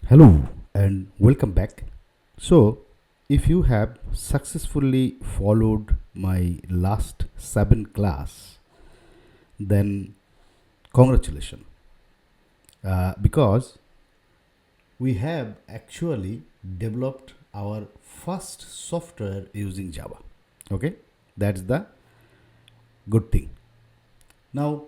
Hello and welcome back. So, if you have successfully followed my last 7 class, then congratulations, because we have actually developed our first software using Java. Okay, that's the good thing. Now,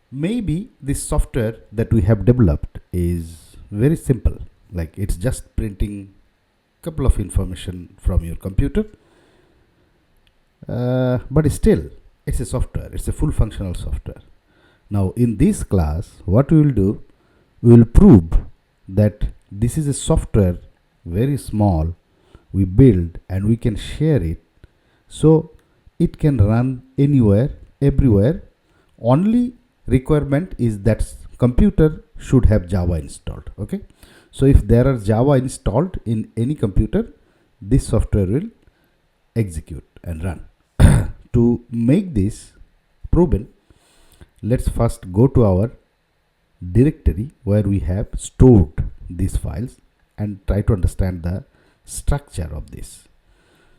maybe this software that we have developed is very simple, like it's just printing couple of information from your computer, but still it's a software, it's a full functional software. Now in this class what we will do, we will prove that this is a software very small we build and we can share it, so it can run anywhere, everywhere. Only requirement is that computer should have Java installed. Okay, so if there are Java installed in any computer, this software will execute and run. To make this proven, let's first go to our directory where we have stored these files and try to understand the structure of this.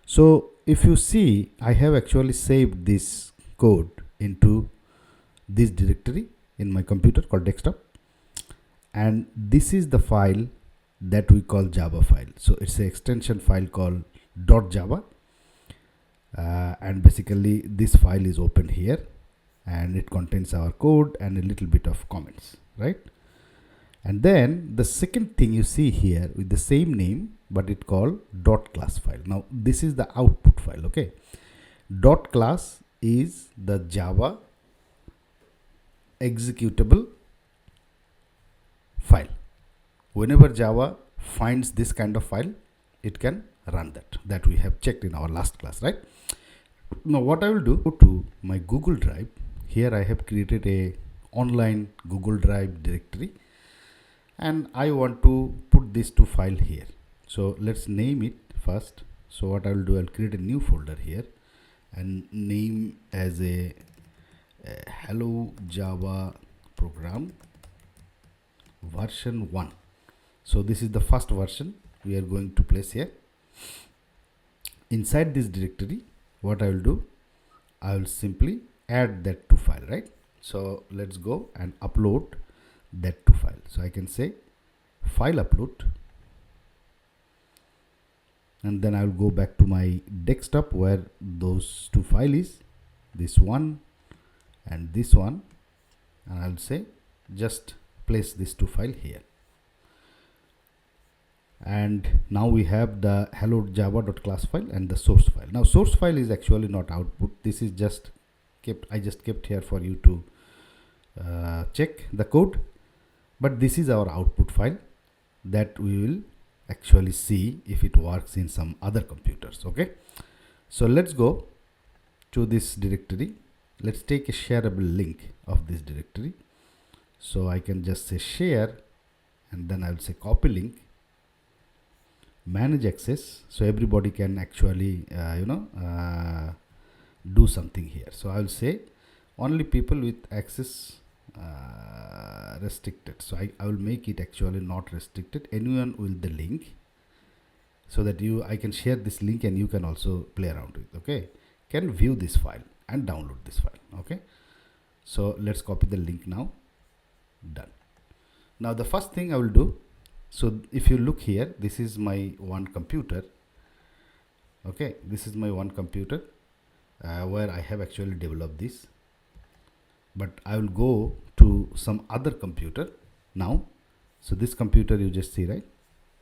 So if you see, I have actually saved this code into this directory in my computer called desktop, and this is the file that we call Java file. So it's an extension file called .java, and basically this file is open here and it contains our code and a little bit of comments, right? And then the second thing you see here with the same name, but it called .class file. Now this is the output file. Okay, .class is the Java executable file. Whenever Java finds this kind of file, it can run that we have checked in our last class, right? Now what I will do, go to my Google Drive. Here I have created a online Google Drive directory and I want to put these two files here. So let's name it first. So what I will do, I'll create a new folder here and name as a hello Java program version 1. So this is the first version we are going to place here. Inside this directory, what I will do, I will simply add that to file, right? So let's go and upload that to file. So I can say file upload, and then I will go back to my desktop where those two files is, this one and this one, and I'll say just place these two files here. And now we have the hello java.class file and the source file. Now source file is actually not output, this is just I just kept here for you to check the code, but this is our output file that we will actually see if it works in some other computers. Okay, so let's go to this directory. Let's take a shareable link of this directory. So I can just say share, and then I'll say copy link, manage access, so everybody can actually do something here. So I'll say only people with access restricted. So I will make it actually not restricted, anyone with the link, so that I can share this link and you can also play around with. Okay, can view this file and download this file. Okay, so let's copy the link now. Done. Now the first thing I will do, so if you look here, this is my one computer. Okay, this is my one computer where I have actually developed this, but I will go to some other computer now. So this computer you just see, right?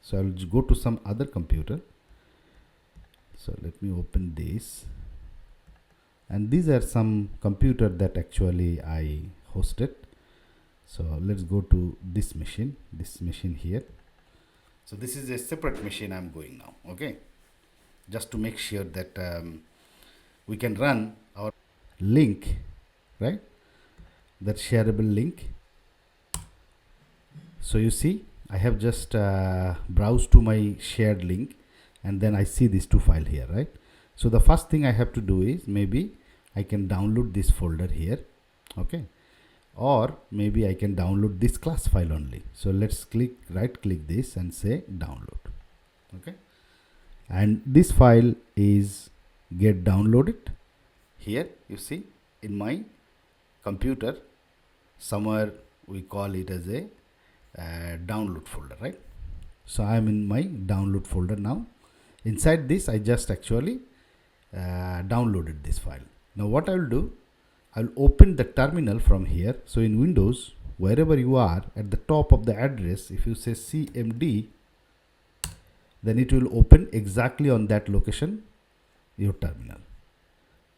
So I will go to some other computer. So let me open this, and these are some computer that actually I hosted. So let's go to this machine here. So this is a separate machine I'm going now. Okay, just to make sure that we can run our link, right? That shareable link. So you see, I have just browsed to my shared link, and then I see these two files here, right? So the first thing I have to do is, maybe I can download this folder here. Okay, or maybe I can download this class file only. So let's right click this and say download. Okay, and this file is get downloaded. Here you see in my computer somewhere we call it as a download folder, right? So I am in my download folder now. Inside this I just actually downloaded this file. Now what I will do, I will open the terminal from here. So in Windows, wherever you are, at the top of the address, if you say cmd, then it will open exactly on that location your terminal.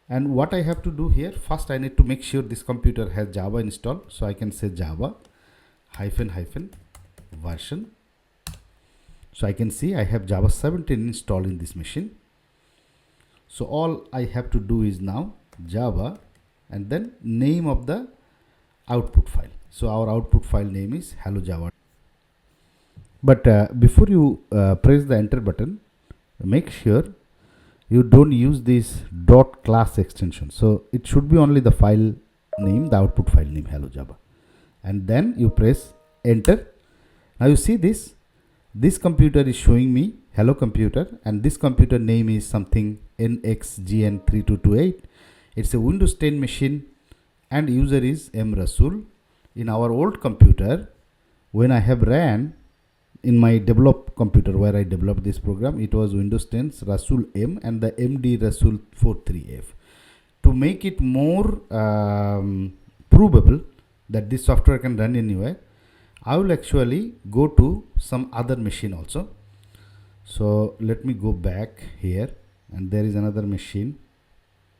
And what I have to do here, first I need to make sure this computer has Java installed. So I can say Java -- version. So I can see I have Java 17 installed in this machine. So all I have to do is now Java and then name of the output file. So our output file name is hello Java. But before you press the enter button, make sure you don't use this .class extension. So it should be only the file name, the output file name hello Java, and then you press enter. Now you see this computer is showing me hello computer, and this computer name is something NXGN3228. It's a Windows 10 machine and user is M Rasul. In our old computer, when I have ran in my developed computer where I developed this program, it was Windows 10's Rasul M and the MD Rasul 43F. To make it more provable that this software can run anywhere, I will actually go to some other machine also. So let me go back here, and there is another machine,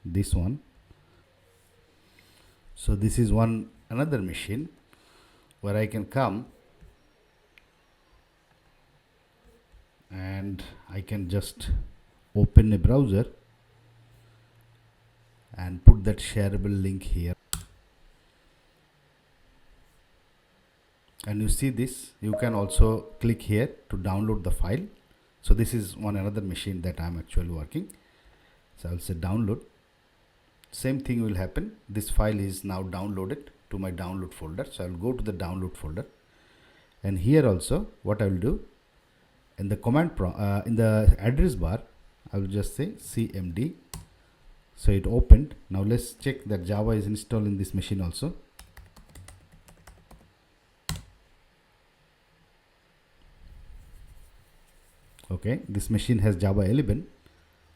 this one. So this is another machine where I can come and I can just open a browser and put that shareable link here. And you see this, you can also click here to download the file. So this is another machine that I am actually working. So I'll say download. Same thing will happen. This file is now downloaded to my download folder. So I'll go to the download folder, and here also what I will do, in the command in the address bar, I will just say cmd. So it opened. Now let's check that Java is installed in this machine also. Okay, this machine has Java 11.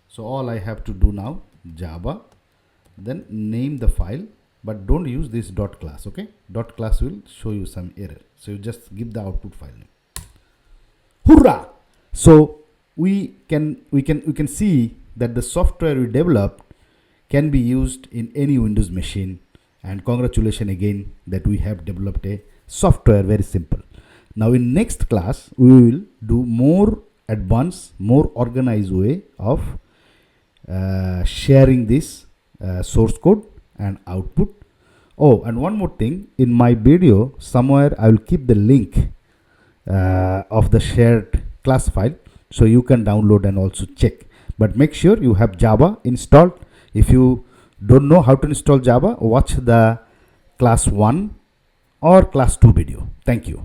So all I have to do now, Java, then name the file, but don't use this .class. Okay, .class will show you some error. So you just give the output file name. Hurrah! So we can see that the software we developed can be used in any Windows machine. And congratulations again that we have developed a software very simple. Now in next class we will do more advanced, more organized way of sharing this source code and output. Oh, and one more thing, in my video somewhere I will keep the link of the shared class file, so you can download and also check. But make sure you have Java installed. If you don't know how to install Java, watch the class 1 or class 2 video. Thank you.